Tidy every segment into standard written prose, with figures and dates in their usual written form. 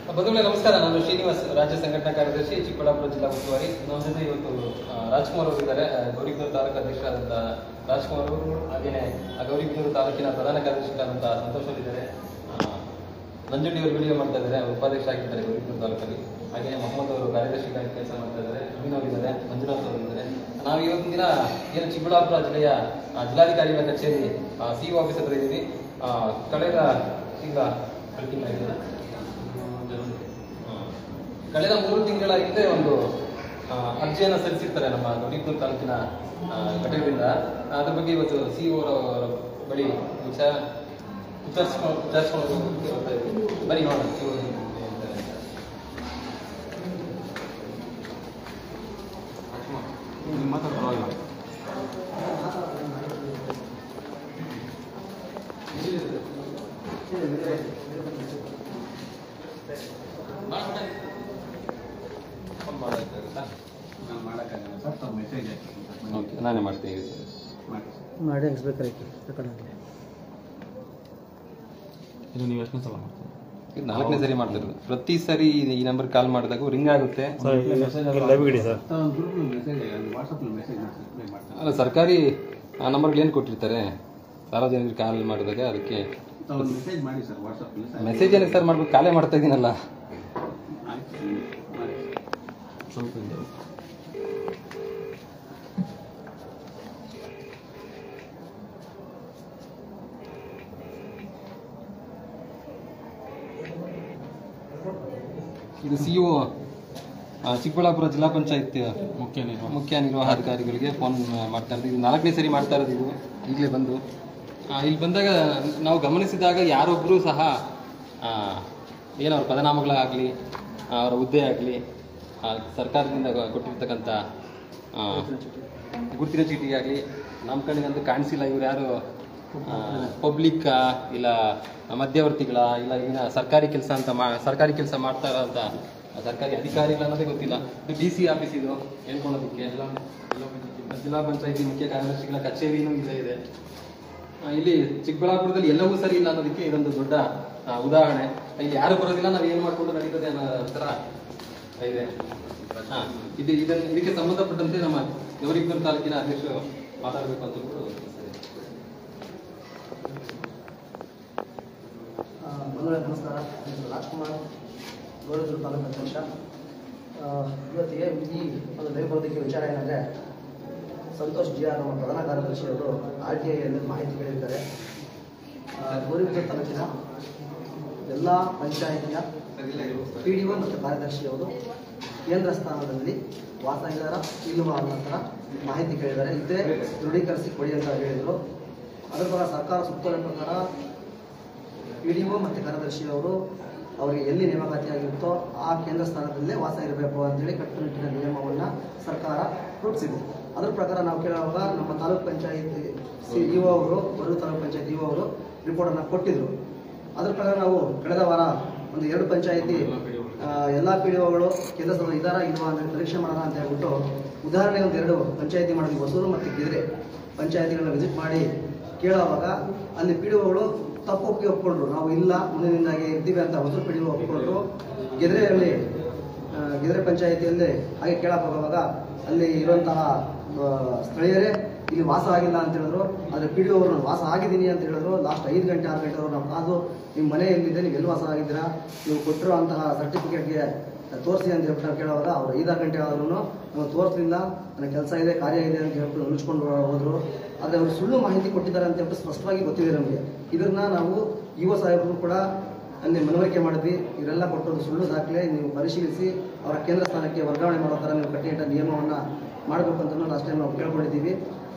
ಬಂಧುಗಳೇ ನಮಸ್ಕಾರ. ನಾನು ಶ್ರೀನಿವಾಸ್, ರಾಜ್ಯ ಸಂಘಟನಾ ಕಾರ್ಯದರ್ಶಿ, ಚಿಕ್ಕಬಳ್ಳಾಪುರ ಜಿಲ್ಲಾ ಉಸ್ತುವಾರಿ. ನಮ್ಮ ಜೊತೆ ಇವತ್ತು ರಾಜ್ಕುಮಾರ್ ಅವರು ಇದ್ದಾರೆ. ಗೌರಿಬಿದನೂರು ತಾಲೂಕು ಅಧ್ಯಕ್ಷರಾದಂತಹ ರಾಜ್ಕುಮಾರ್ ಅವರು, ಹಾಗೆಯೇ ಗೌರಿಬಿದನೂರು ತಾಲೂಕಿನ ಪ್ರಧಾನ ಕಾರ್ಯದರ್ಶಿಗಳಾದಂತಹ ಸಂತೋಷ್ ಅವರಿದ್ದಾರೆ. ನಂಜುಂಡಿ ಅವರು ವಿಡಿಯೋ ಮಾಡ್ತಾ ಇದ್ದಾರೆ, ಉಪಾಧ್ಯಕ್ಷ ಆಗಿದ್ದಾರೆ ಗೌರಿಬಿದನೂರು ತಾಲೂಕಲ್ಲಿ. ಹಾಗೆಯೇ ಮೊಹಮ್ಮದ್ ಅವರು ಕಾರ್ಯದರ್ಶಿಗಾಗಿ ಕೆಲಸ ಮಾಡ್ತಾ ಇದ್ದಾರೆ. ಅಮೀನ್ ಅವರಿದ್ದಾರೆ, ಮಂಜುನಾಥ್ ಅವರಿದ್ದಾರೆ. ನಾವು ಇವತ್ತಿನ ದಿನ ಏನು ಚಿಕ್ಕಬಳ್ಳಾಪುರ ಜಿಲ್ಲೆಯ ಜಿಲ್ಲಾಧಿಕಾರಿಗಳ ಕಚೇರಿ ಸಿಇಒ ಆಫೀಸ್ ಹತ್ರ ಇದ್ದೀವಿ. ಕಳೆದ ಕಳೆದ 3 ತಿಂಗಳ ಹಿಂದೆ ಒಂದು ಅರ್ಜಿಯನ್ನು ಸಲ್ಲಿಸಿರ್ತಾರೆ ನಮ್ಮ ಗೌರಿಬಿದನೂರು ತಾಲೂಕಿನ ಘಟಕದಿಂದ. ಅದ್ರ ಬಗ್ಗೆ ಇವತ್ತು ಸಿಇಒ ಅವರ ಬಳಿ ವಿಚಾರಿಸ್ಕೊಂಡು ಬರೀ ನೋಡೋಣ ಸಿಇಒ ಮಾತಾಡೋಲ್ಲ. ನಾನೇ ಮಾಡ್ತೀನಿ ಮಾಡಿ ಅನ್ಸ್ಬೇಕಾರೆ ಇದು ನೀವು ಎಷ್ಟನೇ ಸಲ ಮಾಡ್ತೀವಿ? ಇದು 4ನೇ ಸರಿ ಮಾಡ್ತಿರೋದು. ಪ್ರತಿ ಸರಿ ಈ ನಂಬರ್ ಕಾಲ್ ಮಾಡಿದಾಗ ರಿಂಗ್ ಆಗುತ್ತೆ. ಅಲ್ಲ, ಸರ್ಕಾರಿ ನಂಬರ್ಗಳು ಏನು ಕೊಟ್ಟಿರ್ತಾರೆ, ಸಾರ್ವಜನಿಕರು ಕಾಲ್ ಮಾಡಿದಾಗ ಅದಕ್ಕೆ ಮೆಸೇಜ್ ಏನಕ್ಕೆ ಸರ್ ಮಾಡ್ಬೇಕು? ಕಾಲೇ ಮಾಡ್ತಾ ಇದ್ದೀನಲ್ಲ. ಸ್ವಲ್ಪ ಇದು ಸಿಇಒ ಚಿಕ್ಕಬಳ್ಳಾಪುರ ಜಿಲ್ಲಾ ಪಂಚಾಯತ್ ಮುಖ್ಯ ನಿರ್ವಹಣಾಧಿಕಾರಿಗಳಿಗೆ ಫೋನ್ ಮಾಡ್ತಾ ಇರೋದು. ಇದು 4ನೇ ಸರಿ ಮಾಡ್ತಾ ಇರೋದು. ಇದು ಈಗಲೇ ಬಂದು ಇಲ್ಲಿ ಬಂದಾಗ ನಾವು ಗಮನಿಸಿದಾಗ ಯಾರೊಬ್ಬರೂ ಸಹ ಏನವ್ರ ಪದನಾಮಗಳಾಗಲಿ, ಅವರ ಹುದ್ದೆ ಆಗಲಿ, ಸರ್ಕಾರದಿಂದ ಕೊಟ್ಟಿರ್ತಕ್ಕಂಥ ಗುರುತಿನ ಚೀಟಿಗಾಗಲಿ ನಮ್ಮ ಕಣ್ಣಿಗಂತೂ ಕಾಣಿಸಿಲ್ಲ. ಇವ್ರು ಯಾರು ಪಬ್ಲಿಕ್ ಇಲ್ಲ ಮಧ್ಯವರ್ತಿಗಳ ಇಲ್ಲ ಇನ್ನು ಸರ್ಕಾರಿ ಕೆಲಸ ಮಾಡ್ತಾ ಇರೋಂಥ ಸರ್ಕಾರಿ ಅಧಿಕಾರಿಗಳು ಅನ್ನೋದೇ ಗೊತ್ತಿಲ್ಲ. ಇದು DC ಆಫೀಸ್, ಇದು ಹೇಳ್ಕೊಳ್ಳೋದಕ್ಕೆ ಜಿಲ್ಲಾ ಪಂಚಾಯತಿ ಮುಖ್ಯ ಕಾರ್ಯದರ್ಶಿಗಳ ಕಚೇರಿನೂ ಇಲ್ಲೇ ಇದೆ. ಇಲ್ಲಿ ಚಿಕ್ಕಬಳ್ಳಾಪುರದಲ್ಲಿ ಎಲ್ಲವೂ ಸರಿ ಇಲ್ಲ ಅನ್ನೋದಕ್ಕೆ ಇದೊಂದು ದೊಡ್ಡ ಉದಾಹರಣೆ. ಇಲ್ಲಿ ಯಾರು ಬರೋದಿಲ್ಲ, ನಾವು ಏನು ಮಾಡ್ಕೊಂಡು ನಡೀತದೆ ಅನ್ನೋ ಥರ ಇದೆ. ಇದಕ್ಕೆ ಸಂಬಂಧಪಟ್ಟಂತೆ ನಮ್ಮ ಗೌರಿಬಿದನೂರು ತಾಲೂಕಿನ ಅಧ್ಯಕ್ಷರು ಮಾತಾಡಬೇಕು ಅಂತ ನಮಸ್ಕಾರ. ರಾಜ್ಕುಮಾರ್, ಗೌರಿಬಿದನೂರು ತಾಲೂಕು ಅಧ್ಯಕ್ಷ. ಇವತ್ತಿಗೆ ಈ ಒಂದು ಲೈವ್ ಬರೋದಕ್ಕೆ ವಿಚಾರ ಏನಂದರೆ, ಸಂತೋಷ್ GR ನಮ್ಮ ಪ್ರಧಾನ ಕಾರ್ಯದರ್ಶಿಯವರು RTI ಮಾಹಿತಿ ಕೇಳಿದ್ದಾರೆ. ಗೌರಿಬಿದನೂರು ತಾಲೂಕಿನ ಎಲ್ಲ ಪಂಚಾಯಿತಿಯ PDO ಮತ್ತು ಕಾರ್ಯದರ್ಶಿಯವರು ಕೇಂದ್ರ ಸ್ಥಾನದಲ್ಲಿ ವಾಸ ಇದ್ದಾರಾ ಇಲ್ಲವಾ ಅನ್ನೋ ಥರ ಮಾಹಿತಿ ಕೇಳಿದ್ದಾರೆ. ಇದ್ದರೆ ದೃಢೀಕರಿಸಿ ಕೊಡಿ ಅಂತ ಹೇಳಿದರು. ಅದರ ಪ್ರಕಾರ ಸರ್ಕಾರ ಸುತ್ತೋಲೆ ಪ್ರಕಾರ PDO ಮತ್ತು ಕಾರ್ಯದರ್ಶಿಯವರು ಅವರಿಗೆ ಎಲ್ಲಿ ನೇಮಕಾತಿಯಾಗಿರುತ್ತೋ ಆ ಕೇಂದ್ರ ಸ್ಥಾನದಲ್ಲೇ ವಾಸ ಇರಬೇಕು ಅಂತೇಳಿ ಕಟ್ಟುನಿಟ್ಟಿನ ನಿಯಮವನ್ನು ಸರ್ಕಾರ ರೂಪಿಸಿದೆ. ಅದರ ಪ್ರಕಾರ ನಾವು ಕೇಳುವಾಗ ನಮ್ಮ ತಾಲೂಕ್ ಪಂಚಾಯತ್ CEO ಅವರು, ಗೌರಿಬಿದನೂರು ತಾಲೂಕ್ ಪಂಚಾಯತ್ EO ಅವರು ರಿಪೋರ್ಟನ್ನು ಕೊಟ್ಟಿದ್ದರು. ಅದರ ಪ್ರಕಾರ ನಾವು ಕಳೆದ ವಾರ ಒಂದು 2 ಪಂಚಾಯತಿ ಎಲ್ಲ PDOಗಳು ಕೇಂದ್ರ ಸ್ಥಾನದಲ್ಲಿ ಇದ್ದಾರಾ ಇಲ್ವಾ ಅಂತ ಪರೀಕ್ಷೆ ಮಾಡೋಣ ಅಂತ ಹೇಳ್ಬಿಟ್ಟು ಉದಾಹರಣೆಗೆ ಒಂದು 2 ಪಂಚಾಯತಿ ಮಾಡಿದ್ವಿ. ಹೊಸೂರು ಮತ್ತು ಗೆದ್ರೆ ಪಂಚಾಯತಿಗಳನ್ನ ವಿಸಿಟ್ ಮಾಡಿ ಕೇಳುವಾಗ ಅಲ್ಲಿ PDOಗಳು ತಪ್ಪು ಒಪ್ಪಿಕೊಂಡ್ರು. ನಾವು ಇಲ್ಲ, ಮುಂದಿನಿಂದಾಗಿ ಇರ್ತೀವಿ ಅಂತ ಹೊಸೂರು PDO ಒಪ್ಪಿಕೊಂಡ್ರು. ಗೆದ್ರೆ ಪಂಚಾಯತಿಯಲ್ಲಿ ಹಾಗೆ ಕೇಳಕ್ಕೆ ಹೋಗುವಾಗ ಅಲ್ಲಿ ಇರುವಂತಹ ಸ್ಥಳೀಯರೇ ಇಲ್ಲಿ ವಾಸ ಆಗಿಲ್ಲ ಅಂತ ಹೇಳಿದ್ರು. ಆದರೆ PDO ಅವರು ವಾಸ ಆಗಿದ್ದೀನಿ ಅಂತ ಹೇಳಿದ್ರು. ಲಾಸ್ಟ್ 5 ಗಂಟೆ 6 ಗಂಟೆ ನಾವು ಕಾದು ನಿಮ್ಮ ಮನೆ ಎಲ್ಲಿದೆ, ನೀವು ಎಲ್ಲಿ ವಾಸ ಆಗಿದ್ದೀರಾ, ನೀವು ಕೊಟ್ಟಿರುವಂತಹ ಸರ್ಟಿಫಿಕೇಟ್ಗೆ ತೋರಿಸಿ ಅಂತ ಹೇಳ್ಬಿಟ್ಟು ಕೇಳುವಾಗ ಅವರು 5-6 ಗಂಟೆ ಆದ್ರೂ ನಾವು ತೋರಿಸಲಿಲ್ಲ, ನನ್ನ ಕೆಲಸ ಇದೆ, ಕಾರ್ಯ ಇದೆ ಅಂತ ಹೇಳ್ಬಿಟ್ಟು ನಿಲ್ಲಿಸ್ಕೊಂಡು ಹೋದ್ರು. ಆದರೆ ಅವರು ಸುಳ್ಳು ಮಾಹಿತಿ ಕೊಟ್ಟಿದ್ದಾರೆ ಅಂತ ಹೇಳ್ಬಿಟ್ಟು ಸ್ಪಷ್ಟವಾಗಿ ಗೊತ್ತಿದೆ ನಮಗೆ. ಇದನ್ನ ನಾವು EO ಸಾಹೇಬರು ಕೂಡ ಅಲ್ಲಿ ಮನವರಿಕೆ ಮಾಡಿದ್ವಿ. ಇವರೆಲ್ಲ ಕೊಟ್ಟರು ಸುಳ್ಳು ದಾಖಲೆ, ನೀವು ಪರಿಶೀಲಿಸಿ ಅವರ ಕೇಂದ್ರ ಸ್ಥಾನಕ್ಕೆ ವರ್ಗಾವಣೆ ಮಾಡೋ ಥರ ನೀವು ಕಟ್ಟುನಿಟ್ಟಿನ ನಿಯಮವನ್ನು ಮಾಡಬೇಕು ಅಂತ ಲಾಸ್ಟ್ ಟೈಮ್ ನಾವು ಕೇಳ್ಕೊಂಡಿದ್ದೀವಿ.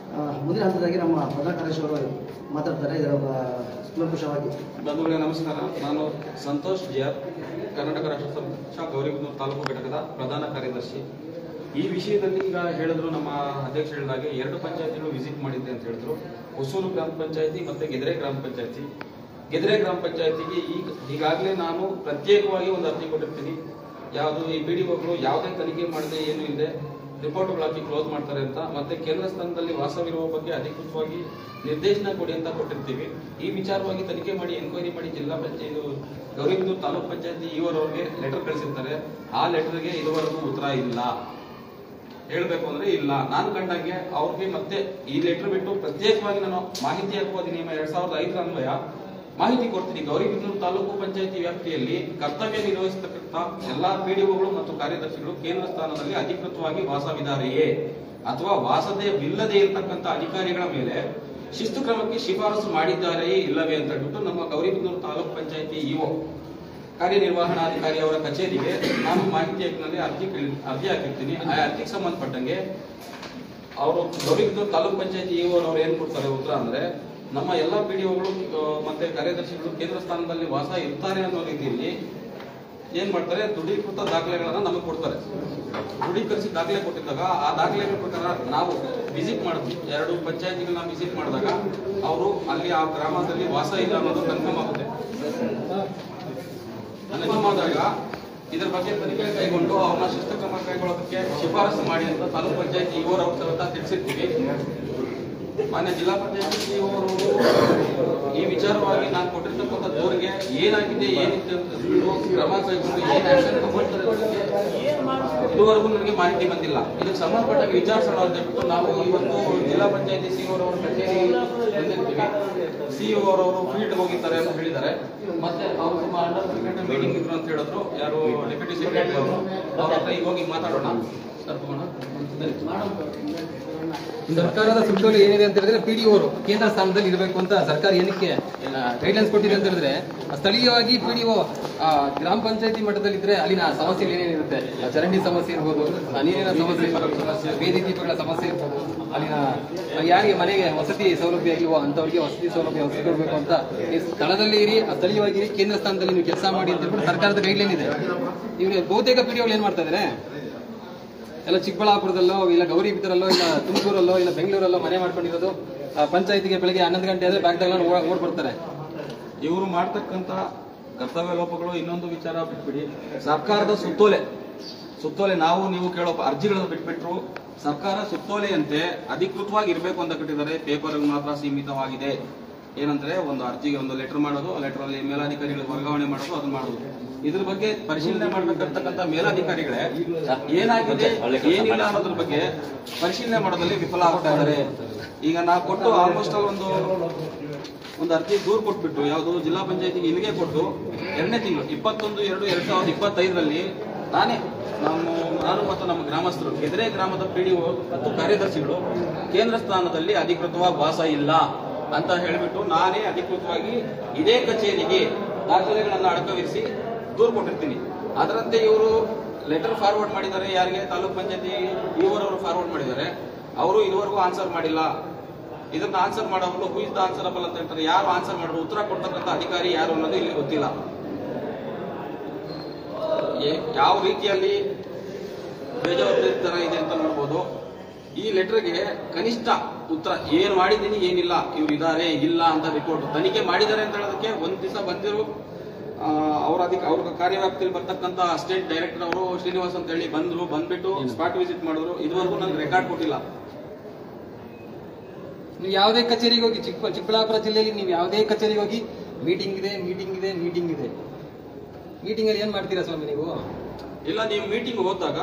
ಮುಂದಿನ ಹಂತದಾಗಿ ನಮ್ಮ ಪ್ರಧಾನ ಕಾರ್ಯದರ್ಶಿಯವರು ಮಾತಾಡ್ತಾರೆ. ಇದರ ಕೂಲಂಕುಷವಾಗಿ. ಬಂಧುಗಳೇ ನಮಸ್ಕಾರ. ನಾನು ಸಂತೋಷ್ GR, ಕರ್ನಾಟಕ ರಾಷ್ಟ್ರ ಸಮಿತಿ ಗೌರಿಬಿದನೂರು ತಾಲೂಕು ಘಟಕದ ಪ್ರಧಾನ ಕಾರ್ಯದರ್ಶಿ. ಈ ವಿಷಯದಲ್ಲಿ ಈಗ ಹೇಳಿದ್ರು, ನಮ್ಮ ಅಧ್ಯಕ್ಷ ಹೇಳಿದಾಗೆ 2 ಪಂಚಾಯತಿಗಳು ವಿಸಿಟ್ ಮಾಡಿದ್ದೆ ಅಂತ ಹೇಳಿದ್ರು. ಹೊಸೂರು ಗ್ರಾಮ ಪಂಚಾಯತಿ ಮತ್ತು ಗೆದ್ರೆ ಗ್ರಾಮ ಪಂಚಾಯತಿ. ಗೆದ್ರೆ ಗ್ರಾಮ ಪಂಚಾಯತಿಗೆ ಈಗಾಗಲೇ ನಾನು ಪ್ರತ್ಯೇಕವಾಗಿ ಒಂದು ಅರ್ಜಿ ಕೊಟ್ಟಿರ್ತೀನಿ. ಯಾವುದು ಈ PDOಗಳು ಯಾವುದೇ ತನಿಖೆ ಮಾಡದೆ ಏನು ಇದೆ ರಿಪೋರ್ಟ್ಗಳು ಹಾಕಿ ಕ್ಲೋಸ್ ಮಾಡ್ತಾರೆ ಅಂತ, ಮತ್ತೆ ಕೇಂದ್ರ ಸ್ಥಾನದಲ್ಲಿ ವಾಸವಿರುವ ಬಗ್ಗೆ ಅಧಿಕೃತವಾಗಿ ನಿರ್ದೇಶನ ಕೊಡಿ ಅಂತ ಕೊಟ್ಟಿರ್ತೀವಿ. ಈ ವಿಚಾರವಾಗಿ ತನಿಖೆ ಮಾಡಿ ಎನ್ಕ್ವೈರಿ ಮಾಡಿ ಜಿಲ್ಲಾ ಪಂಚಾಯತ್ ಗೌರಿಬಿದೂರು ತಾಲೂಕ್ ಪಂಚಾಯತಿ ಇವರವ್ರಿಗೆ ಲೆಟರ್ ಕಳಿಸಿರ್ತಾರೆ. ಆ ಲೆಟರ್ಗೆ ಇದುವರೆಗೂ ಉತ್ತರ ಇಲ್ಲ. ಹೇಳ್ಬೇಕು ಅಂದ್ರೆ ಇಲ್ಲ. ನಾನು ಕಂಡಂಗೆ ಅವ್ರಿಗೆ ಮತ್ತೆ ಈ ಲೆಟರ್ ಬಿಟ್ಟು ಪ್ರತ್ಯೇಕವಾಗಿ ನಾನು ಮಾಹಿತಿ ಹಕ್ಕು ಅಧಿನಿಯಮ 2005 ಅನ್ವಯ ಮಾಹಿತಿ ಕೊಡ್ತೀನಿ. ಗೌರಿಬಿದೂರು ತಾಲೂಕು ಪಂಚಾಯತಿ ವ್ಯಾಪ್ತಿಯಲ್ಲಿ ಕರ್ತವ್ಯ ನಿರ್ವಹಿಸತಕ್ಕಂಥ ಎಲ್ಲಾ ಪಿಡಿಒಗಳು ಮತ್ತು ಕಾರ್ಯದರ್ಶಿಗಳು ಕೇಂದ್ರ ಸ್ಥಾನದಲ್ಲಿ ಅಧಿಕೃತವಾಗಿ ವಾಸವಿದ್ದಾರೆಯೇ ಅಥವಾ ವಾಸವಿಲ್ಲದೆ ಇರತಕ್ಕಂಥ ಅಧಿಕಾರಿಗಳ ಮೇಲೆ ಶಿಸ್ತು ಕ್ರಮಕ್ಕೆ ಶಿಫಾರಸು ಮಾಡಿದ್ದಾರೆಯೇ ಇಲ್ಲವೇ ಅಂತ ಹೇಳ್ಬಿಟ್ಟು ನಮ್ಮ ಗೌರಿಬಿದೂರು ತಾಲೂಕು ಪಂಚಾಯತಿ ಇಒ ಕಾರ್ಯನಿರ್ವಹಣಾಧಿಕಾರಿ ಅವರ ಕಚೇರಿಗೆ ನಾನು ಮಾಹಿತಿ ಹಕ್ಕಿನಲ್ಲಿ ಅರ್ಜಿ ಹಾಕಿರ್ತೀನಿ. ಆ ಅರ್ಜಿಗೆ ಸಂಬಂಧಪಟ್ಟಂಗೆ ಅವರು ಗೌರಿಬಿದೂರು ತಾಲೂಕು ಪಂಚಾಯತಿ ಇಒ ಅವ್ರು ಏನ್ ಕೊಡ್ತಾರೆ ಉತ್ತರ ಅಂದ್ರೆ, ನಮ್ಮ ಎಲ್ಲಾ ಪಿಡಿಒಗಳು ಮತ್ತೆ ಕಾರ್ಯದರ್ಶಿಗಳು ಕೇಂದ್ರ ಸ್ಥಾನದಲ್ಲಿ ವಾಸ ಇರ್ತಾರೆ ಅನ್ನೋ ರೀತಿಯಲ್ಲಿ ಏನ್ ಮಾಡ್ತಾರೆ, ದೃಢೀಕೃತ ದಾಖಲೆಗಳನ್ನ ನಮಗೆ ಕೊಡ್ತಾರೆ. ದೃಢೀಕರಿಸಿ ದಾಖಲೆ ಕೊಟ್ಟಿದ್ದಾಗ ಆ ದಾಖಲೆಗಳ ಪ್ರಕಾರ ನಾವು ವಿಸಿಟ್ ಮಾಡಿದ್ವಿ. 2 ಪಂಚಾಯತಿಗಳನ್ನ ವಿಸಿಟ್ ಮಾಡಿದಾಗ ಅವರು ಅಲ್ಲಿ ಆ ಗ್ರಾಮದಲ್ಲಿ ವಾಸ ಇಲ್ಲ ಅನ್ನೋದು ಕನ್ಫರ್ಮ್ ಆಗುತ್ತೆ. ಕನ್ಫರ್ಮ್ ಇದರ ಬಗ್ಗೆ ತನಿಖೆ ಕೈಗೊಂಡು ಅವ್ರನ್ನ ಶಿಸ್ತು ಕ್ರಮ ಕೈಗೊಳ್ಳೋದಕ್ಕೆ ಶಿಫಾರಸು ಮಾಡಿ ಅಂತ ತಾಲೂಕು ಪಂಚಾಯತಿ ಇವರ ಸಹಿತ ತಿಳಿಸಿರ್ತೀವಿ. ಮಾನ್ಯ ಜಿಲ್ಲಾ ಪಂಚಾಯತಿ ಇವರು ಈ ವಿಚಾರವಾಗಿ ನಾನು ಕೊಟ್ಟಿರ್ತಕ್ಕಂಥ ದೂರಿಗೆ ಏನಾಗಿದೆ ಏನಿದೆ ಅಂತ ಕ್ರಮ ಕೈಗೊಂಡು ಏನ್ ಆಕ್ಷನ್ ತಗೊಳ್ತಾರೆ ಇದುವರೆಗೂ ನನಗೆ ಮಾಹಿತಿ ಬಂದಿಲ್ಲ. ಇದಕ್ಕೆ ಸಂಬಂಧಪಟ್ಟ ವಿಚಾರಿಸೋಣ ಅಂತ ಹೇಳ್ಬಿಟ್ಟು ನಾವು ಇವತ್ತು ಜಿಲ್ಲಾ ಪಂಚಾಯತಿ ಸಿಇಒ ಅವರ ಕಚೇರಿ ಬಂದಿರ್ತೀವಿ. ಸಿಇಒ ಅವರವರು ಫೀಲ್ಡ್ ಹೋಗಿದ್ದಾರೆ ಅಂತ ಹೇಳಿದ್ದಾರೆ. ಮತ್ತೆ ಅವರು ತುಂಬ ಅಂಡರ್ ಸೆಕ್ರೆಟರಿ ಮೀಟಿಂಗ್ ಇದ್ರು ಅಂತ ಹೇಳಿದ್ರು. ಯಾರು ಡೆಪ್ಯೂಟಿ ಸೆಕ್ರೆಟರಿ ಅವರು, ಅವ್ರ ಹತ್ರ ಈಗ ಹೋಗಿ ಮಾತಾಡೋಣ. ಸರ್ಕಾರದ ಸುತ್ತೋಲೆ ಏನಿದೆ ಅಂತ ಹೇಳಿದ್ರೆ ಪಿಡಿಒರು ಕೇಂದ್ರ ಸ್ಥಾನದಲ್ಲಿ ಇರಬೇಕು ಅಂತ ಸರ್ಕಾರ ಏನಕ್ಕೆ ಗೈಡ್ಲೈನ್ಸ್ ಕೊಟ್ಟಿದೆ ಅಂತ ಹೇಳಿದ್ರೆ, ಸ್ಥಳೀಯವಾಗಿ ಪಿಡಿಒ ಗ್ರಾಮ ಪಂಚಾಯತಿ ಮಟ್ಟದಲ್ಲಿ ಇದ್ರೆ ಅಲ್ಲಿನ ಸಮಸ್ಯೆಗಳು ಏನೇನಿರುತ್ತೆ, ಚರಂಡಿ ಸಮಸ್ಯೆ ಇರ್ಬೋದು, ನೀರಿನ ಸಮಸ್ಯೆ ಇರ್ಬೋದು, ಬೀದಿ ದೀಪಗಳ ಸಮಸ್ಯೆ ಇರ್ಬೋದು, ಅಲ್ಲಿನ ಯಾರಿಗೆ ಮನೆಗೆ ವಸತಿ ಸೌಲಭ್ಯ ಇಲ್ವೋ ಅಂತವ್ರಿಗೆ ವಸತಿ ಸೌಲಭ್ಯ ಕೊಡಬೇಕು ಅಂತ ಸ್ಥಳದಲ್ಲಿ ಇರಿ, ಸ್ಥಳೀಯವಾಗಿ ಕೇಂದ್ರ ಸ್ಥಾನದಲ್ಲಿ ನೀವು ಕೆಲಸ ಮಾಡಿ ಅಂತ ಹೇಳ್ಬಿಟ್ಟು ಸರ್ಕಾರದ ಗೈಡ್ಲೈನ್ ಇದೆ. ಇವರು ಬಹುತೇಕ ಪಿಡಿಒಗಳು ಏನ್ ಮಾಡ್ತಾ ಇದ್ದಾರೆ, ಎಲ್ಲ ಚಿಕ್ಕಬಳ್ಳಾಪುರದಲ್ಲೋ ಇಲ್ಲ ಗೌರಿಬಿದೂರಲ್ಲೋ ಇಲ್ಲ ತುಮಕೂರಲ್ಲೋ ಇಲ್ಲ ಬೆಂಗಳೂರಲ್ಲೋ ಮನೆ ಮಾಡ್ಕೊಂಡಿರೋದು. ಪಂಚಾಯತಿಗೆ ಬೆಳಗ್ಗೆ 11 ಗಂಟೆ ಆದ್ರೆ ಬ್ಯಾಗ್ದಾಗ ಓಡ್ ಬರ್ತಾರೆ. ಇವರು ಮಾಡ್ತಕ್ಕಂತ ಕರ್ತವ್ಯ ಲೋಪಗಳು. ಇನ್ನೊಂದು ವಿಚಾರ ಬಿಟ್ಬಿಡಿ, ಸರ್ಕಾರದ ಸುತ್ತೋಲೆ ನಾವು ನೀವು ಕೇಳೋ ಅರ್ಜಿಗಳನ್ನು ಬಿಟ್ಬಿಟ್ರು ಸರ್ಕಾರ ಸುತ್ತೋಲೆಯಂತೆ ಅಧಿಕೃತವಾಗಿ ಇರಬೇಕು ಅಂತ ಕಟ್ಟಿದ್ದಾರೆ. ಪೇಪರ್ ಮಾತ್ರ ಸೀಮಿತವಾಗಿದೆ. ಏನಂದ್ರೆ ಒಂದು ಅರ್ಜಿಗೆ ಒಂದು ಲೆಟರ್ ಮಾಡೋದು, ಆ ಲೆಟರ್ ಅಲ್ಲಿ ಮೇಲಾಧಿಕಾರಿಗಳಿಗೆ ವರ್ಗಾವಣೆ ಮಾಡೋದು, ಅದನ್ನ ಮಾಡೋದು. ಇದ್ರ ಬಗ್ಗೆ ಪರಿಶೀಲನೆ ಮಾಡ್ಬೇಕಂತಕ್ಕಂಥ ಮೇಲಾಧಿಕಾರಿಗಳೇ ಏನಾಗಿದೆ ಏನಿಲ್ಲ ಅನ್ನೋದ್ರ ಬಗ್ಗೆ ಪರಿಶೀಲನೆ ಮಾಡೋದ್ರಲ್ಲಿ ವಿಫಲ ಆಗ್ತಾ ಇದ್ದಾರೆ. ಈಗ ನಾವು ಕೊಟ್ಟು ಆಲ್ಮೋಸ್ಟ್ ಒಂದು ಅರ್ಜಿ ದೂರು ಕೊಟ್ಬಿಟ್ಟು ಯಾವುದು ಜಿಲ್ಲಾ ಪಂಚಾಯತಿಗೆ ಇಲ್ಲಿಗೆ ಕೊಟ್ಟು 2ನೇ ತಿಂಗಳು 21/2/2025 ನಾನು ಮತ್ತು ನಮ್ಮ ಗ್ರಾಮಸ್ಥರು ಕೆದರೆ ಗ್ರಾಮದ ಪಿಡಿಒ ಮತ್ತು ಕಾರ್ಯದರ್ಶಿಗಳು ಕೇಂದ್ರ ಸ್ಥಾನದಲ್ಲಿ ಅಧಿಕೃತವಾಗಿ ವಾಸ ಇಲ್ಲ ಅಂತ ಹೇಳಿಬಿಟ್ಟು ನಾನೇ ಅಧಿಕೃತವಾಗಿ ಇದೇ ಕಚೇರಿಗೆ ದಾಖಲೆಗಳನ್ನು ಅಡಕವಿರಿಸಿ ದೂರು ಕೊಟ್ಟಿರ್ತೀನಿ. ಅದರಂತೆ ಇವರು ಲೆಟರ್ ಫಾರ್ವರ್ಡ್ ಮಾಡಿದ್ದಾರೆ. ಯಾರಿಗೆ? ತಾಲೂಕ್ ಪಂಚಾಯತಿ ಇವರವರು ಫಾರ್ವರ್ಡ್ ಮಾಡಿದ್ದಾರೆ. ಅವರು ಇದುವರೆಗೂ ಆನ್ಸರ್ ಮಾಡಿಲ್ಲ. ಇದನ್ನ ಆನ್ಸರ್ ಮಾಡೋರು ಹೂ ಇಸ್ ದ ಆನ್ಸರಬಲ್ ಅಂತ ಹೇಳ್ತಾರೆ. ಯಾರು ಆನ್ಸರ್ ಮಾಡೋರು, ಉತ್ತರ ಕೊಡ್ತಕ್ಕಂಥ ಅಧಿಕಾರಿ ಯಾರು ಅನ್ನೋದು ಇಲ್ಲಿ ಗೊತ್ತಿಲ್ಲ. ಯಾವ ರೀತಿಯಲ್ಲಿ ಬೇಜವಾಬ್ದಾರಿತನ ಇದೆ ಅಂತ ನೋಡ್ಬೋದು. ಈ ಲೆಟರ್ಗೆ ಕನಿಷ್ಠ ಉತ್ತರ ಏನು ಮಾಡಿದ್ದೀನಿ ಏನಿಲ್ಲ, ಇವ್ರು ಇದ್ದಾರೆ ಇಲ್ಲ ಅಂತ ರಿಪೋರ್ಟ್ ತನಿಖೆ ಮಾಡಿದ್ದಾರೆ ಅಂತ ಹೇಳೋದಕ್ಕೆ ಒಂದ್ ದಿವಸ ಬಂದಿರು ಅವ್ರ ಕಾರ್ಯವ್ಯಾಪ್ತಿಯಲ್ಲಿ ಬರ್ತಕ್ಕಂಥ ಸ್ಟೇಟ್ ಡೈರೆಕ್ಟರ್ ಅವರು ಶ್ರೀನಿವಾಸ್ ಅಂತ ಹೇಳಿ ಬಂದ್ಬಿಟ್ಟು ಸ್ಪಾಟ್ ವಿಸಿಟ್ ಮಾಡಿದ್ರು. ಇದುವರೆಗೂ ನನಗೆ ರೆಕಾರ್ಡ್ ಕೊಟ್ಟಿಲ್ಲ. ನೀವು ಯಾವುದೇ ಕಚೇರಿಗೆ ಹೋಗಿ, ಚಿಕ್ಕಬಳ್ಳಾಪುರ ಜಿಲ್ಲೆಯಲ್ಲಿ ನೀವು ಯಾವುದೇ ಕಚೇರಿಗೆ ಹೋಗಿ ಮೀಟಿಂಗ್ ಇದೆ ಮೀಟಿಂಗ್ ಅಲ್ಲಿ ಏನ್ ಮಾಡ್ತೀರಾ ಸ್ವಾಮಿ ನೀವು? ಇಲ್ಲ, ನೀವು ಮೀಟಿಂಗ್ ಹೋದಾಗ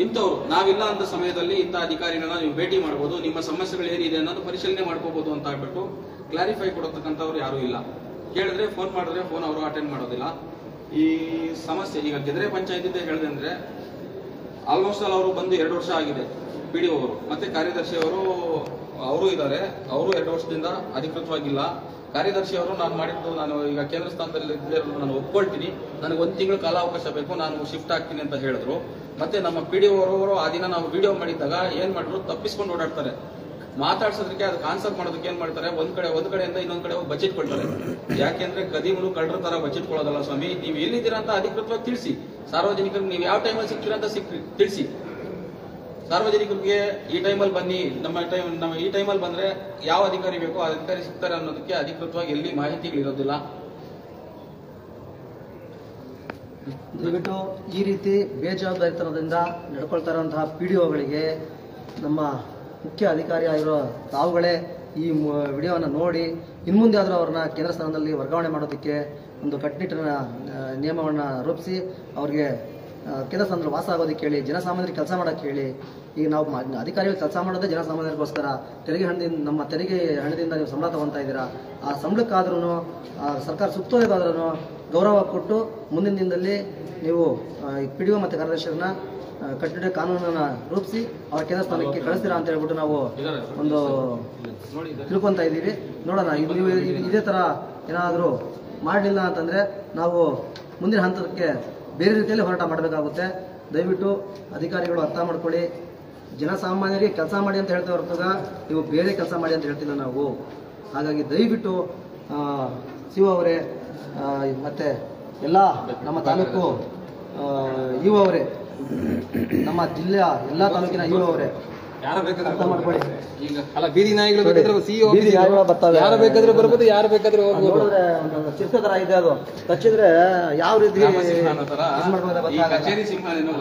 ಇಂಥವ್ರು ನಾವಿಲ್ಲ ಅಂತ ಸಮಯದಲ್ಲಿ ಇಂಥ ಅಧಿಕಾರಿಗಳನ್ನ ನೀವು ಭೇಟಿ ಮಾಡಬಹುದು, ನಿಮ್ಮ ಸಮಸ್ಯೆಗಳು ಏನಿದೆ ಅನ್ನೋದು ಪರಿಶೀಲನೆ ಮಾಡ್ಕೋಬಹುದು ಅಂತ ಹೇಳ್ಬಿಟ್ಟು ಕ್ಲಾರಿಫೈ ಕೊಡತಕ್ಕಂಥವ್ರು ಯಾರು ಇಲ್ಲ. ಕೇಳಿದ್ರೆ ಫೋನ್ ಮಾಡಿದ್ರೆ ಫೋನ್ ಅವರು ಅಟೆಂಡ್ ಮಾಡೋದಿಲ್ಲ. ಈ ಸಮಸ್ಯೆ ಈಗ ಕೆದರೆ ಪಂಚಾಯತ್ ಹೇಳಿದೆ ಅಂದ್ರೆ ಆಲ್ಮೋಸ್ಟ್ ಆಲ್ ಅವರು ಬಂದು 2 ವರ್ಷ ಆಗಿದೆ. ಪಿಡಿಒ ಅವರು ಮತ್ತೆ ಕಾರ್ಯದರ್ಶಿ ಅವರು ಇದ್ದಾರೆ. ಅವರು 2 ವರ್ಷದಿಂದ ಅಧಿಕೃತವಾಗಿಲ್ಲ. ಕಾರ್ಯದರ್ಶಿ ಅವರು ನಾನು ಈಗ ಕೇಂದ್ರ ಸ್ಥಾನದಲ್ಲಿ ನಾನು ಒಪ್ಕೊಳ್ತೀನಿ, ನನಗೆ 1 ತಿಂಗಳು ಕಾಲಾವಕಾಶ ಬೇಕು, ನಾನು ಶಿಫ್ಟ್ ಆಗ್ತೀನಿ ಅಂತ ಹೇಳಿದ್ರು. ಮತ್ತೆ ನಮ್ಮ ಪಿಡಿಒ ಅವರು ಆ ದಿನ ನಾವು ವಿಡಿಯೋ ಮಾಡಿದ್ದಾಗ ಏನ್ ಮಾಡಿದ್ರು, ತಪ್ಪಿಸ್ಕೊಂಡು ಓಡಾಡ್ತಾರೆ. ಮಾತಾಡ್ಸೋದಕ್ಕೆ ಅದಕ್ಕೆ ಆನ್ಸರ್ ಮಾಡೋದಕ್ಕೆ ಏನ್ ಮಾಡ್ತಾರೆ, ಒಂದ್ ಕಡೆಯಿಂದ ಇನ್ನೊಂದ್ ಕಡೆ ಬಜೆಟ್ ಕೊಡ್ತಾರೆ. ಯಾಕೆಂದ್ರೆ ಕದಿಮರು ಕಳ್ಳರ ತರ ಬಜೆಟ್ ಕೊಡೋದಲ್ಲ ಸ್ವಾಮಿ. ನೀವು ಎಲ್ಲಿದ್ದೀರಾ ಅಂತ ಅಧಿಕೃತವಾಗಿ ತಿಳಿಸಿ. ಸಾರ್ವಜನಿಕರಿಗೆ ನೀವು ಯಾವ ಟೈಮಲ್ಲಿ ಸಿಗ್ತೀರಾ ಅಂತ ತಿಳಿಸಿ. ಸಾರ್ವಜನಿಕರಿಗೆ ಈ ಟೈಮಲ್ಲಿ ಬನ್ನಿ, ನಮ್ಮ ಈ ಟೈಮಲ್ಲಿ ಬಂದ್ರೆ ಯಾವ ಅಧಿಕಾರಿ ಬೇಕೋ ಆ ಅಧಿಕಾರಿ ಸಿಗ್ತಾರೆ ಅನ್ನೋದಕ್ಕೆ ಅಧಿಕೃತವಾಗಿ ಎಲ್ಲಿ ಮಾಹಿತಿಗಳಿರೋದಿಲ್ಲ. ದಯವಿಟ್ಟು ಈ ರೀತಿ ಬೇಜವಾಬ್ದಾರಿತನದಿಂದ ನಡ್ಕೊಳ್ತಾ ಇರುವಂತಹ PDOಗಳಿಗೆ ನಮ್ಮ ಮುಖ್ಯ ಅಧಿಕಾರಿ ಆಗಿರೋ ತಾವುಗಳೇ ಈ ವಿಡಿಯೋವನ್ನು ನೋಡಿ ಇನ್ಮುಂದೆ ಆದರೂ ಅವ್ರನ್ನ ಕೇಂದ್ರ ಸ್ಥಾನದಲ್ಲಿ ವರ್ಗಾವಣೆ ಮಾಡೋದಕ್ಕೆ ಒಂದು ಕಟ್ಟುನಿಟ್ಟಿನ ನಿಯಮವನ್ನು ರೂಪಿಸಿ ಅವ್ರಿಗೆ ಕೇಂದ್ರ ಸ್ಥಾನದಲ್ಲಿ ವಾಸ ಆಗೋದಕ್ಕೆ ಹೇಳಿ, ಜನಸಾಮಾನ್ಯರಿಗೆ ಕೆಲಸ ಮಾಡೋಕ್ಕೆ ಹೇಳಿ. ಈಗ ನಾವು ಅಧಿಕಾರಿಗಳು ಕೆಲಸ ಮಾಡೋದೇ ಜನಸಾಮಾನ್ಯರಿಗೋಸ್ಕರ. ತೆರಿಗೆ ಹಣದಿಂದ, ನಮ್ಮ ತೆರಿಗೆ ಹಣದಿಂದ ನೀವು ಸಂಬಳ ತಗೊತಾ ಇದ್ದೀರಾ. ಆ ಸಂಬಳಕ್ಕಾದ್ರೂ ಸರ್ಕಾರ ಸುತ್ತೋದಕ್ಕಾದ್ರೂ ಗೌರವ ಕೊಟ್ಟು ಮುಂದಿನ ದಿನದಲ್ಲಿ ನೀವು PDO ಮತ್ತು ಕಾರ್ಯದರ್ಶಿಯನ್ನ ಕಟ್ಟಡ ಕಾನೂನನ್ನು ರೂಪಿಸಿ ಅವರ ಕೇಂದ್ರ ಸ್ಥಾನಕ್ಕೆ ಕಳಿಸ್ತೀರಾ ಅಂತ ಹೇಳ್ಬಿಟ್ಟು ನಾವು ಒಂದು ತಿಳ್ಕೊತ ಇದ್ದೀವಿ. ನೋಡೋಣ, ನೀವು ಇದೇ ಥರ ಏನಾದರೂ ಮಾಡಲಿಲ್ಲ ಅಂತಂದರೆ ನಾವು ಮುಂದಿನ ಹಂತಕ್ಕೆ ಬೇರೆ ರೀತಿಯಲ್ಲಿ ಹೋರಾಟ ಮಾಡಬೇಕಾಗುತ್ತೆ. ದಯವಿಟ್ಟು ಅಧಿಕಾರಿಗಳು ಅರ್ಥ ಮಾಡ್ಕೊಳ್ಳಿ. ಜನಸಾಮಾನ್ಯರಿಗೆ ಕೆಲಸ ಮಾಡಿ ಅಂತ ಹೇಳ್ತಾ ಹೊರತಾಗ ನೀವು ಬೇರೆ ಕೆಲಸ ಮಾಡಿ ಅಂತ ಹೇಳ್ತಿಲ್ಲ ನಾವು. ಹಾಗಾಗಿ ದಯವಿಟ್ಟು CO ಅವರೇ ಮತ್ತು ಎಲ್ಲ ನಮ್ಮ ತಾಲೂಕು IO ಅವರೇ, ನಮ್ಮ ಜಿಲ್ಲೆಯ ಎಲ್ಲ ತಾಲೂಕಿನ IO ಅವರೇ ಅರ್ಥ ಮಾಡ್ಕೊಳ್ಳಿ. ಈಗ ಅಲ್ಲ, ಬೀದಿ ನಾಯಿಗಳು ಬೇಕಾದ್ರೆ CEO ಬರ್ತಾವೆ, ಯಾರು ಬೇಕಾದ್ರೂ ಬರ್ಬೋದು, ಯಾರು ಬೇಕಾದ್ರೂ ಹೋಗ್ಬೋದು. ನೋಡಿದ್ರೆ ಒಂದು ಚಿರತೆ ತರ ಇದೆ, ಅದು ಕಚ್ಚಿದ್ರೆ ಯಾವ ರೀತಿ ಕಚೇರಿ ಸಿಂಹಾನೇನೋ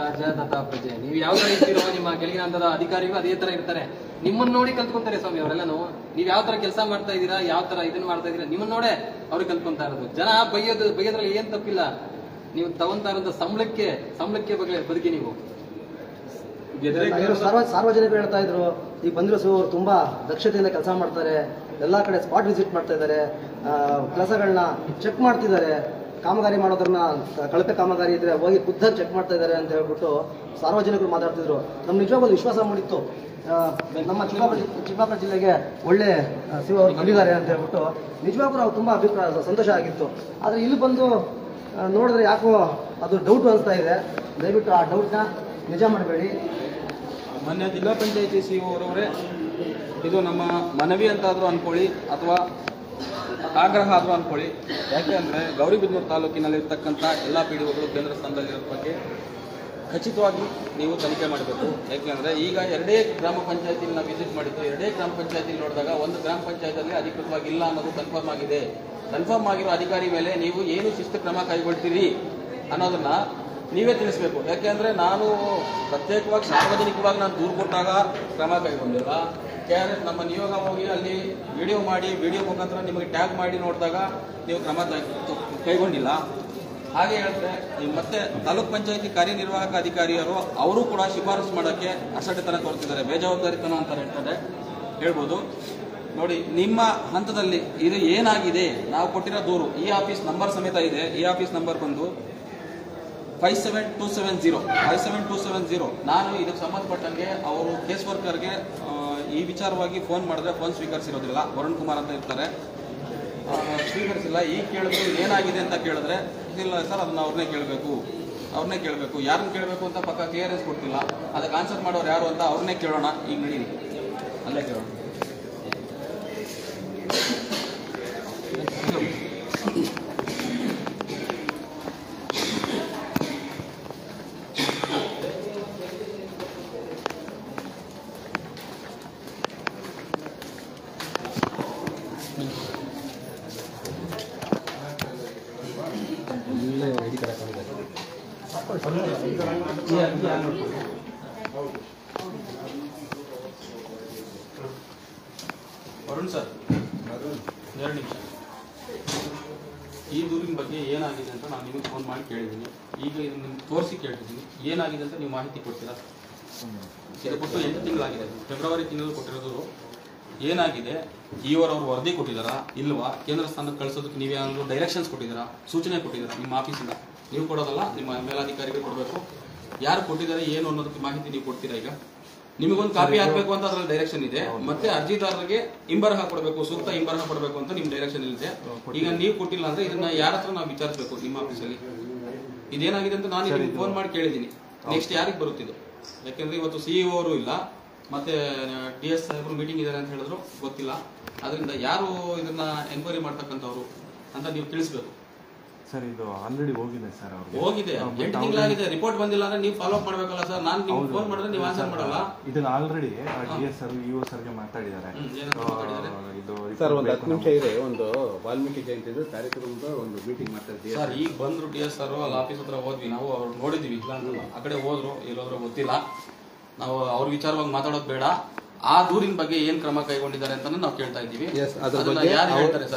ರಾಜ ತಥಾ ಪ್ರಜೆ. ನೀವು ಯಾವ ತರ ಇರ್ತೀರೋ ನಿಮ್ಮ ಕೆಳಗಿನ ಹಂತದ ಅಧಿಕಾರಿಗಳು ಅದೇ ತರ ಇರ್ತಾರೆ. ನಿಮ್ಮನ್ನ ನೋಡಿ ಕಲ್ತ್ಕೊಂತಾರೆ ಸ್ವಾಮಿ ಅವರೆಲ್ಲನೂ. ನೀವ್ ಯಾವ ತರ ಕೆಲಸ ಮಾಡ್ತಾ ಇದ್ದೀರಾ, ಯಾವ ತರ ಇದನ್ನ ಮಾಡ್ತಾ ಇದೀರಾ, ನಿಮ್ಮನ್ನ ನೋಡೇ ಅವ್ರು ಕಲ್ತ್ಕೊಂತಾ ಇರೋದು. ಜನ ಬೈಯೋದ್ರಲ್ಲಿ ಏನ್ ತಪ್ಪಿಲ್ಲ. ನೀವು ತಗೊಂತಾ ಇರೋದು ಸಂಬಳಕ್ಕೆ ಬದುಕಿ ನೀವು. ಸಾರ್ವಜನಿಕರು ಹೇಳ್ತಾ ಇದ್ರು, ಈಗ ಬಂದಿರೋ ಅವರು ತುಂಬಾ ದಕ್ಷತೆಯಿಂದ ಕೆಲಸ ಮಾಡ್ತಾರೆ, ಎಲ್ಲಾ ಕಡೆ ಸ್ಪಾಟ್ ವಿಸಿಟ್ ಮಾಡ್ತಾ ಇದ್ದಾರೆ, ಕೆಲಸಗಳನ್ನ ಚೆಕ್ ಮಾಡ್ತಿದ್ದಾರೆ, ಕಾಮಗಾರಿ ಮಾಡೋದ್ರನ್ನ ಕಳಪೆ ಕಾಮಗಾರಿ ಇದ್ರೆ ಹೋಗಿ ಖುದ್ದಾಗಿ ಚೆಕ್ ಮಾಡ್ತಾ ಇದ್ದಾರೆ ಅಂತ ಹೇಳ್ಬಿಟ್ಟು ಸಾರ್ವಜನಿಕರು ಮಾತಾಡ್ತಿದ್ರು. ನಮ್ಗೆ ನಿಜವಾಗ್ಲೂ ವಿಶ್ವಾಸ ಮೂಡಿತ್ತು, ನಮ್ಮ ಚಿಕ್ಕಬಳ್ಳಾಪುರ ಜಿಲ್ಲೆಗೆ ಒಳ್ಳೆ CO ಅವರು ಬಂದಿದ್ದಾರೆ ಅಂತ ಹೇಳ್ಬಿಟ್ಟು ನಿಜವಾಗ್ಲೂ ಅವ್ರು ತುಂಬಾ ಸಂತೋಷ ಆಗಿತ್ತು. ಆದ್ರೆ ಇಲ್ಲಿ ಬಂದು ನೋಡಿದ್ರೆ ಯಾಕೋ ಅದು ಡೌಟ್ ಅನಿಸ್ತಾ ಇದೆ. ದಯವಿಟ್ಟು ಆ ಡೌಟ್ನ ನಿಜ ಮಾಡಬೇಡಿ. ಮೊನ್ನೆ ಜಿಲ್ಲಾ ಪಂಚಾಯತಿ CO ಅವರವರೇ ಇದು ನಮ್ಮ ಮನವಿ ಅಂತಾದರೂ ಅಂದ್ಕೊಳ್ಳಿ ಅಥವಾ ಆಗ್ರಹ ಆದರೂ ಅಂದ್ಕೊಳ್ಳಿ. ಯಾಕೆ ಅಂದರೆ ಗೌರಿಬಿದನೂರು ತಾಲೂಕಿನಲ್ಲಿರ್ತಕ್ಕಂಥ ಎಲ್ಲ PDOಗಳು ಕೇಂದ್ರ ಸ್ಥಾನದಲ್ಲಿರೋ ಬಗ್ಗೆ ಖಚಿತವಾಗಿ ನೀವು ತನಿಖೆ ಮಾಡಬೇಕು. ಯಾಕೆಂದರೆ ಈಗ 2 ಗ್ರಾಮ ಪಂಚಾಯತಿಲಿ ನಾವು ವಿಸಿಟ್ ಮಾಡಿದ್ದು, 2 ಗ್ರಾಮ ಪಂಚಾಯತಿಲಿ ನೋಡಿದಾಗ ಒಂದು ಗ್ರಾಮ ಪಂಚಾಯತಿಯಲ್ಲಿ ಅಧಿಕೃತವಾಗಿಲ್ಲ ಅನ್ನೋದು ಕನ್ಫರ್ಮ್ ಆಗಿದೆ. ಕನ್ಫರ್ಮ್ ಆಗಿರೋ ಅಧಿಕಾರಿ ಮೇಲೆ ನೀವು ಏನು ಶಿಸ್ತು ಕ್ರಮ ಕೈಗೊಳ್ತೀರಿ ಅನ್ನೋದನ್ನ ನೀವೇ ತಿಳಿಸಬೇಕು. ಯಾಕೆಂದರೆ ನಾನು ಪ್ರತ್ಯೇಕವಾಗಿ ಸಾರ್ವಜನಿಕವಾಗಿ ನಾನು ದೂರು ಕೊಟ್ಟಾಗ ಕ್ರಮ ಕೈಗೊಂಡಿಲ್ಲ. KRS ನಮ್ಮ ನಿಯೋಗ ಹೋಗಿ ಅಲ್ಲಿ ವಿಡಿಯೋ ಮುಖಾಂತರ ನಿಮಗೆ ಟ್ಯಾಗ್ ಮಾಡಿ ನೋಡಿದಾಗ ನೀವು ಕ್ರಮ ಕೈಗೊಂಡಿಲ್ಲ. ಹಾಗೆ ಹೇಳಿದ್ರೆ ಮತ್ತೆ ತಾಲೂಕ್ ಪಂಚಾಯತಿ ಕಾರ್ಯನಿರ್ವಾಹಕ ಅಧಿಕಾರಿಯರು ಅವರು ಕೂಡ ಶಿಫಾರಸು ಮಾಡೋಕ್ಕೆ ಅಸಡ್ಡೆತನ ತೋರ್ತಿದ್ದಾರೆ, ಬೇಜವಾಬ್ದಾರಿತನ ಅಂತ ಹೇಳ್ಬೋದು. ನೋಡಿ, ನಿಮ್ಮ ಹಂತದಲ್ಲಿ ಇದು ಏನಾಗಿದೆ, ನಾವು ಕೊಟ್ಟಿರೋ ದೂರು ಈ ಆಫೀಸ್ ನಂಬರ್ ಸಮೇತ ಇದೆ. ಈ ಆಫೀಸ್ ನಂಬರ್ ಬಂದು 57270. ನಾನು ಇದಕ್ಕೆ ಸಂಬಂಧಪಟ್ಟಂಗೆ ಅವರು ಕೇಸ್ ವರ್ಕರ್ಗೆ ಈ ವಿಚಾರವಾಗಿ ಫೋನ್ ಮಾಡಿದ್ರೆ ಫೋನ್ ಸ್ವೀಕರಿಸಿರೋದಿಲ್ಲ. ವರುಣ್ ಕುಮಾರ್ ಅಂತ ಇರ್ತಾರೆ, ಸ್ವೀಕರಿಸಿಲ್ಲ. ಈಗ ಕೇಳಿದ್ರು ಏನಾಗಿದೆ ಅಂತ ಕೇಳಿದ್ರೆ ಇಲ್ಲ ಸರ್, ಅದನ್ನ ಅವ್ರನ್ನೇ ಕೇಳಬೇಕು. ಯಾರನ್ನ ಕೇಳಬೇಕು ಅಂತ ಪಕ್ಕ KRS ಕೊಡ್ತಿಲ್ಲ. ಅದಕ್ಕೆ ಆನ್ಸರ್ ಮಾಡೋರು ಯಾರು ಅಂತ ಅವ್ರನ್ನೇ ಕೇಳೋಣ. ಈಗ ನಡೀರಿ, ಅಲ್ಲೇ ಕೇಳೋಣ. ವರುಣ್ ಸರ್, 2 ನಿಮಿಷ. ಈ ದೂರಿನ ಬಗ್ಗೆ ಏನಾಗಿದೆ ಅಂತ ನಾನು ನಿಮಗೆ ಫೋನ್ ಮಾಡಿ ಕೇಳಿದ್ದೀನಿ. ಈಗ ಇದನ್ನು ನಿಮ್ಗೆ ತೋರಿಸಿ ಕೇಳ್ತಿದ್ದೀನಿ. ಏನಾಗಿದೆ ಅಂತ ನೀವು ಮಾಹಿತಿ ಕೊಡ್ತೀರಾ? ಇದು ಕೊಟ್ಟು 8 ತಿಂಗಳಾಗಿದೆ. ಫೆಬ್ರವರಿ ತಿಂಗಳು ಕೊಟ್ಟಿರೋದು ಏನಾಗಿದೆ? ಅವರು ವರದಿ ಕೊಟ್ಟಿದ್ದಾರಾ ಇಲ್ವಾ? ಕೇಂದ್ರ ಸ್ಥಾನಕ್ಕೆ ಕಳಿಸೋದಕ್ಕೆ ನೀವೇನಾದರೂ ಡೈರೆಕ್ಷನ್ಸ್ ಕೊಟ್ಟಿದ್ದೀರಾ, ಸೂಚನೆ ಕೊಟ್ಟಿದ್ದೀರಾ ನಿಮ್ಮ ಆಫೀಸಿಂದ? ನೀವು ಕೊಡೋದಲ್ಲ, ನಿಮ್ಮ ಮೇಲಾಧಿಕಾರಿಗೆ ಕೊಡಬೇಕು. ಯಾರು ಕೊಟ್ಟಿದ್ದಾರೆ ಏನು ಅನ್ನೋದಕ್ಕೆ ಮಾಹಿತಿ ನೀವು ಕೊಡ್ತೀರಾ? ಈಗ ನಿಮಗೊಂದು ಕಾಪಿ ಹಾಕಬೇಕು ಅಂತ ಅದ್ರಲ್ಲಿ ಡೈರೆಕ್ಷನ್ ಇದೆ. ಮತ್ತೆ ಅರ್ಜಿದಾರರಿಗೆ ಇಂಬರಹ ಕೊಡಬೇಕು, ಸೂಕ್ತ ಇಂಬರಹ ಕೊಡಬೇಕು ಅಂತ ನಿಮ್ ಡೈರೆಕ್ಷನ್ ಇದೆ. ಈಗ ನೀವು ಕೊಟ್ಟಿಲ್ಲ ಅಂದ್ರೆ ಇದನ್ನ ಯಾರ ಹತ್ರ ನಾವು ವಿಚಾರಿಸಬೇಕು ನಿಮ್ಮ ಆಫೀಸಲ್ಲಿ? ಇದೇನಾಗಿದೆ ಅಂತ ನಾನು ನಿಮ್ಗೆ ಫೋನ್ ಮಾಡಿ ಕೇಳಿದ್ದೀನಿ. ನೆಕ್ಸ್ಟ್ ಯಾರಿಗೆ ಬರುತ್ತಿದ್ದು? ಯಾಕೆಂದ್ರೆ ಇವತ್ತು CEO ಅವರು ಇಲ್ಲ, ಮತ್ತೆ DS ಸಾಹೇಬರು ಮೀಟಿಂಗ್ ಇದ್ದಾರೆ ಅಂತ ಹೇಳಿದ್ರು, ಗೊತ್ತಿಲ್ಲ. ಅದರಿಂದ ಯಾರು ಇದನ್ನ ಎನ್ಕ್ವೈರಿ ಮಾಡ್ತಕ್ಕಂಥವ್ರು ಅಂತ ನೀವು ತಿಳಿಸ್ಬೇಕು. ಸರ್ ಇದು ಆಲ್ರೆಡಿ ಹೋಗಿದೆ ಸರ್ ಅವ್ರಿಗೆ ಹೋಗಿದೆ 8 ತಿಂಗಳಾಗಿದೆ. ರಿಪೋರ್ಟ್ ಬಂದಿಲ್ಲ ಅಂದ್ರೆ ನೀವು ಫಾಲೋ ಅಪ್ ಮಾಡಬೇಕಲ್ಲ ಸರ್. ನಾನು ನಿಮ್ಗೆ ಫೋನ್ ಮಾಡಿದ್ರೆ ನೀವು ಆನ್ಸರ್ ಮಾಡಲ್ಲ. ಇದನ್ನ ಆಲ್ರೆಡಿ DS ಸರ್ ಇಒ ಸರ್ಗೆ ಮಾತಾಡಿದ್ದಾರೆ. ಇದು ಸರ್ ಒಂದು 10 ನಿಮಿಷ ಇದೆ. ಒಂದು ವಾಲ್ಮೀಕಿ ಜಯಂತಿ ಕಾರ್ಯಕ್ರಮದ ಒಂದು ಮೀಟಿಂಗ್ ಮಾಡ್ತಾರೆ ಸರ್. ಈಗ ಬಂದ್ರು DS ಸರ್ ಅಲ್ಲಿ ಆಫೀಸ್ ಹತ್ರ ಹೋದ್ವಿ ನಾವು. ಅವ್ರು ನೋಡಿದ್ವಿ, ಇಲ್ಲ ಅಂತಲ್ಲ. ಆ ಕಡೆ ಹೋದ್ರು, ಎಲ್ಲೋದ್ರು ಗೊತ್ತಿಲ್ಲ. ನಾವು ಅವ್ರ ವಿಚಾರವಾಗಿ ಮಾತಾಡೋದು ಬೇಡ. ಆ ದೂರಿನ ಬಗ್ಗೆ ಏನ್ ಕ್ರಮ ಕೈಗೊಂಡಿದ್ದಾರೆ ಅಂತ ನಾವು ಕೇಳ್ತಾ ಇದ್ದೀವಿ.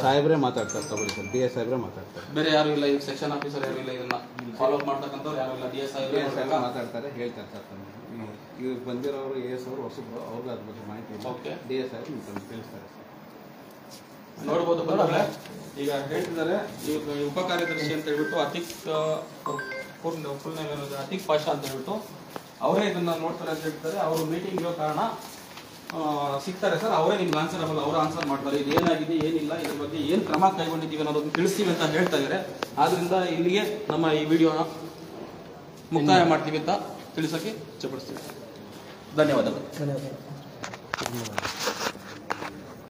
ಸಾಹೇಬ್ರೆ ಮಾತಾಡ್ತಾರೆ. ತಗೊಳ್ಳಿ ಸರ್, DS ಸಾಹೇಬ್ರೆ ಮಾತಾಡ್ತಾರೆ. ಬೇರೆ ಯಾರು ಇಲ್ಲ, ಈಗ ಸೆಕ್ಷನ್ ಆಫೀಸರ್ ಯಾರು ಇಲ್ಲ, ಇದನ್ನ ಫಾಲೋ ಅಪ್ ಮಾಡ್ತಕ್ಕಂಥವ್ರು ಯಾರು ಇಲ್ಲ. DS ಸಾಹೇಬ್ರೆ ಮಾತಾಡ್ತಾರೆ, ಹೇಳ್ತಾರೆ ಸರ್. ಈಗ ಬಂದಿರೋರು AS ಅವರು ಹೊಸಬ್ರು, ಅವ್ರಿಗೆ ಅದ್ರ ಬಗ್ಗೆ ಮಾಹಿತಿ ಇಲ್ಲ. DS ಸಾಹೇಬ್ರು ತಿಳಿಸ್ತಾರೆ ಸರ್. ನೋಡ್ಬೋದು ಬಂದ್ರೆ ಈಗ ಹೇಳ್ತಿದ್ದಾರೆ. ಈಗ ಉಪ ಕಾರ್ಯದರ್ಶಿ ಅಂತ ಹೇಳ್ಬಿಟ್ಟು ಅತೀಕ್ ಪಾಷಾ ಅಂತ ಹೇಳ್ಬಿಟ್ಟು ಅವರೇ ಇದನ್ನ ನೋಡ್ತಾರೆ ಅಂತ ಹೇಳ್ತಾರೆ. ಅವರು ಮೀಟಿಂಗ್ ಇರೋ ಕಾರಣ ಸಿಗ್ತಾರೆ ಸರ್. ಅವರೇ ನಿಮ್ಗೆ ಆನ್ಸರಬಲ್, ಅವ್ರು ಆನ್ಸರ್ ಮಾಡ್ತಾರೆ. ಇದು ಏನಾಗಿದೆ, ಏನಿಲ್ಲ, ಇದ್ರ ಬಗ್ಗೆ ಏನು ಕ್ರಮ ಕೈಗೊಂಡಿದ್ದೀವಿ ಅನ್ನೋದನ್ನ ತಿಳಿಸ್ತೀವಿ ಅಂತ ಹೇಳ್ತಾ ಇದ್ದಾರೆ. ಆದ್ರಿಂದ ಇಲ್ಲಿಗೆ ನಮ್ಮ ಈ ವಿಡಿಯೋನ ಮುಕ್ತಾಯ ಮಾಡ್ತೀವಿ ಅಂತ ತಿಳಿಸೋಕೆ ಇಚ್ಛೆಪಡಿಸ್ತೀವಿ. ಧನ್ಯವಾದಗಳು. ಧನ್ಯವಾದ.